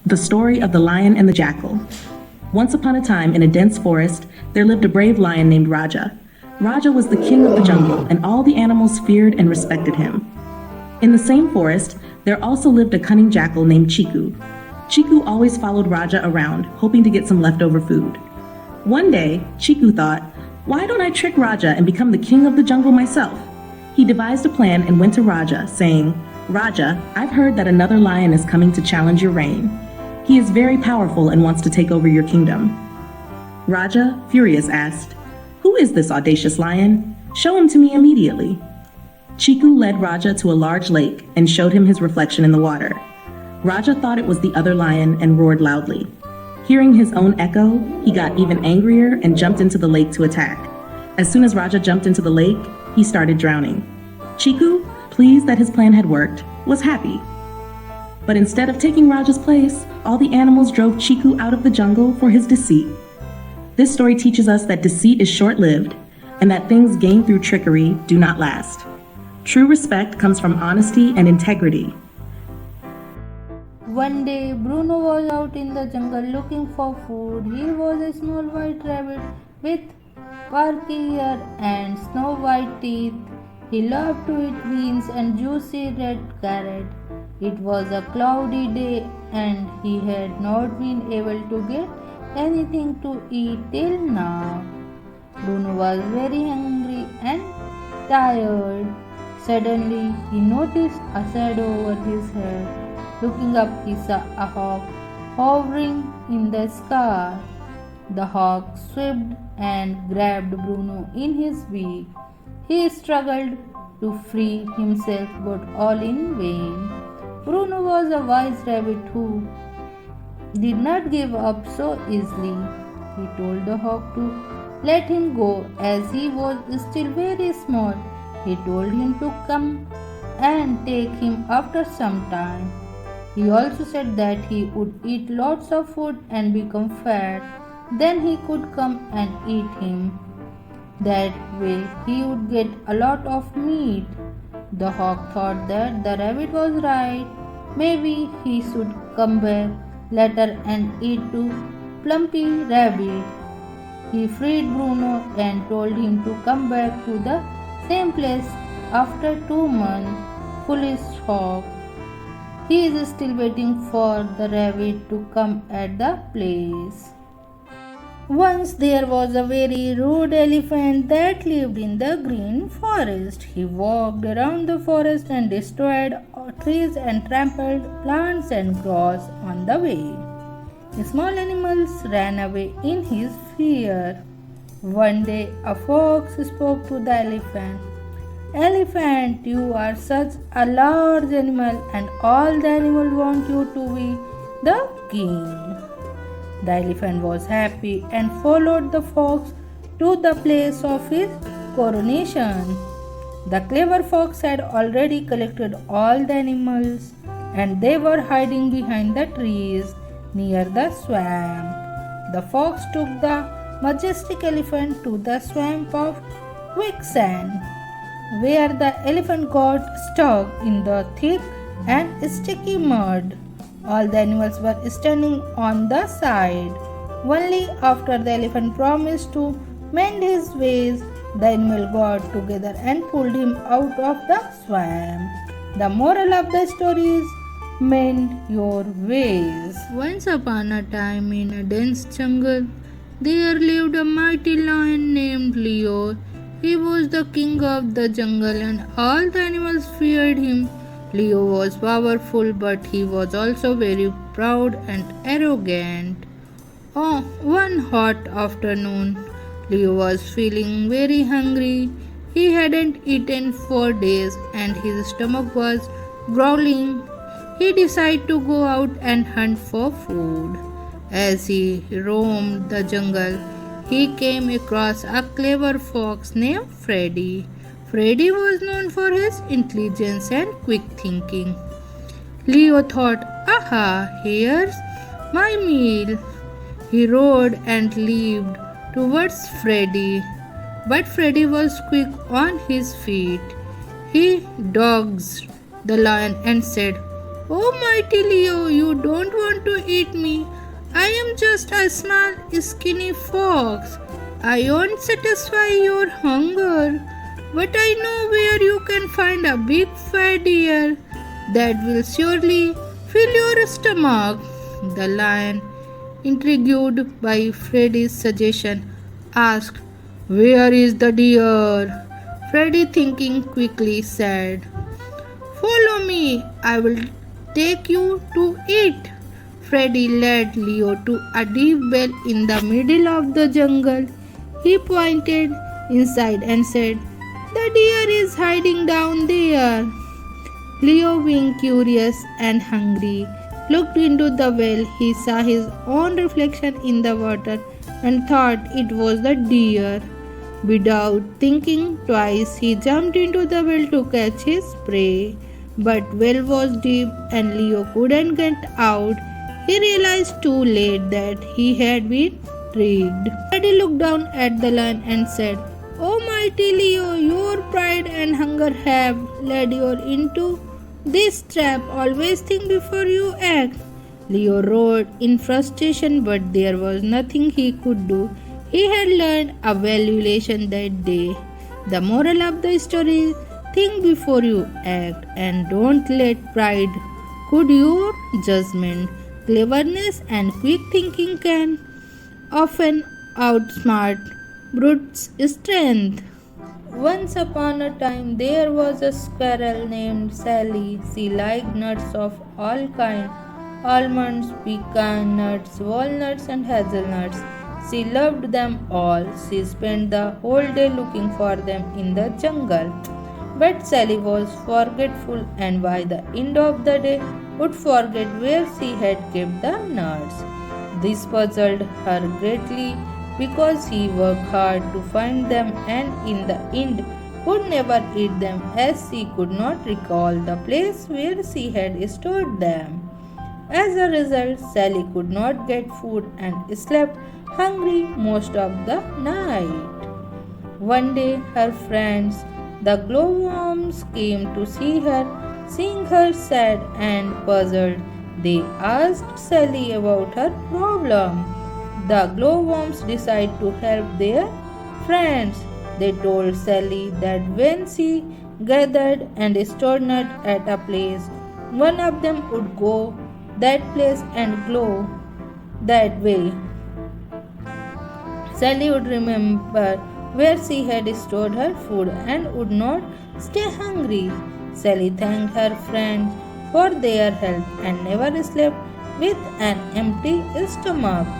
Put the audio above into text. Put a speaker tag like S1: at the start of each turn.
S1: The Story of the Lion and the Jackal. Once upon a time, in a dense forest, there lived a brave lion named Raja. Raja was the king of the jungle, and all the animals feared and respected him. In the same forest, there also lived a cunning jackal named Chiku. Chiku always followed Raja around, hoping to get some leftover food. One day, Chiku thought, "Why don't I trick Raja and become the king of the jungle myself?" He devised a plan and went to Raja, saying, "Raja, I've heard that another lion is coming to challenge your reign. He is very powerful and wants to take over your kingdom." Raja, furious, asked, "Who is this audacious lion? Show him to me immediately." Chiku led Raja to a large lake and showed him his reflection in the water. Raja thought it was the other lion and roared loudly. Hearing his own echo, he got even angrier and jumped into the lake to attack. As soon as Raja jumped into the lake, he started drowning. Chiku, pleased that his plan had worked, was happy. But instead of taking Raja's place, all the animals drove Chiku out of the jungle for his deceit. This story teaches us that deceit is short-lived and that things gained through trickery do not last. True respect comes from honesty and integrity.
S2: One day, Bruno was out in the jungle looking for food. He was a small white rabbit with sparky ear and snow white teeth. He loved to eat beans and juicy red carrot. It was a cloudy day and he had not been able to get anything to eat till now. Bruno was very hungry and tired. Suddenly, he noticed a shadow over his head. Looking up, he saw a hawk hovering in the sky. The hawk swooped and grabbed Bruno in his beak. He struggled to free himself, but all in vain. Bruno was a wise rabbit who did not give up so easily. He told the hawk to let him go as he was still very small. He told him to come and take him after some time. He also said that he would eat lots of food and become fat. Then he could come and eat him. That way he would get a lot of meat. The hawk thought that the rabbit was right. Maybe he should come back later and eat the plumpy rabbit. He freed Bruno and told him to come back to the same place after 2 months. Foolish hawk. He is still waiting for the rabbit to come at the place. Once there was a very rude elephant that lived in the green forest. He walked around the forest and destroyed trees and trampled plants and grass on the way. The small animals ran away in his fear. One day a fox spoke to the elephant. "Elephant, you are such a large animal and all the animals want you to be the king." The elephant was happy and followed the fox to the place of his coronation. The clever fox had already collected all the animals and they were hiding behind the trees near the swamp. The fox took the majestic elephant to the swamp of quicksand, where the elephant got stuck in the thick and sticky mud. All the animals were standing on the side. Only after the elephant promised to mend his ways, the animals got together and pulled him out of the swamp. The moral of the story is mend your ways. Once upon a time in a dense jungle, there lived a mighty lion named Leo. He was the king of the jungle and all the animals feared him. Leo was powerful, but he was also very proud and arrogant. One hot afternoon, Leo was feeling very hungry. He hadn't eaten for days and his stomach was growling. He decided to go out and hunt for food. As he roamed the jungle, he came across a clever fox named Freddy. Freddy was known for his intelligence and quick thinking. Leo thought, "Aha, here's my meal." He rode and leaped towards Freddy, but Freddy was quick on his feet. He dodged the lion and said, "Oh, mighty Leo, you don't want want to eat me. I am just a small, skinny fox. I won't satisfy your hunger, but I know where you can find a big fat deer that will surely fill your stomach. The lion, intrigued by Freddy's suggestion, asked, "Where is the deer?" Freddy, thinking quickly, said, "Follow me, I will take you to it." Freddy led Leo to a deep well in the middle of the jungle. He pointed inside and said, "The deer is hiding down there." Leo, being curious and hungry, looked into the well. He saw his own reflection in the water and thought it was the deer. Without thinking twice, he jumped into the well to catch his prey. But well was deep and Leo couldn't get out. He realized too late that he had been tricked. Freddy looked down at the lion and said, "Oh mighty Leo, your pride and hunger have led you into this trap. Always think before you act." Leo roared in frustration, but there was nothing he could do. He had learned a valuable lesson that day. The moral of the story is, think before you act and don't let pride cloud your judgment. Cleverness and quick thinking can often outsmart brute's strength. Once upon a time, there was a squirrel named Sally. She liked nuts of all kinds: almonds, pecan nuts, walnuts, and hazelnuts. She loved them all. She spent the whole day looking for them in the jungle. But Sally was forgetful, and by the end of the day would forget where she had kept the nuts. This puzzled her greatly because she worked hard to find them and in the end would never eat them, as she could not recall the place where she had stored them. As a result, Sally could not get food and slept hungry most of the night. One day, her friends, the glowworms, came to see her. Seeing her sad and puzzled, they asked Sally about her problem. The glowworms decided to help their friends. They told Sally that when she gathered and stored nuts at a place, one of them would go that place and glow that way. Sally would remember where she had stored her food and would not stay hungry. Sally thanked her friends for their help and never slept with an empty stomach.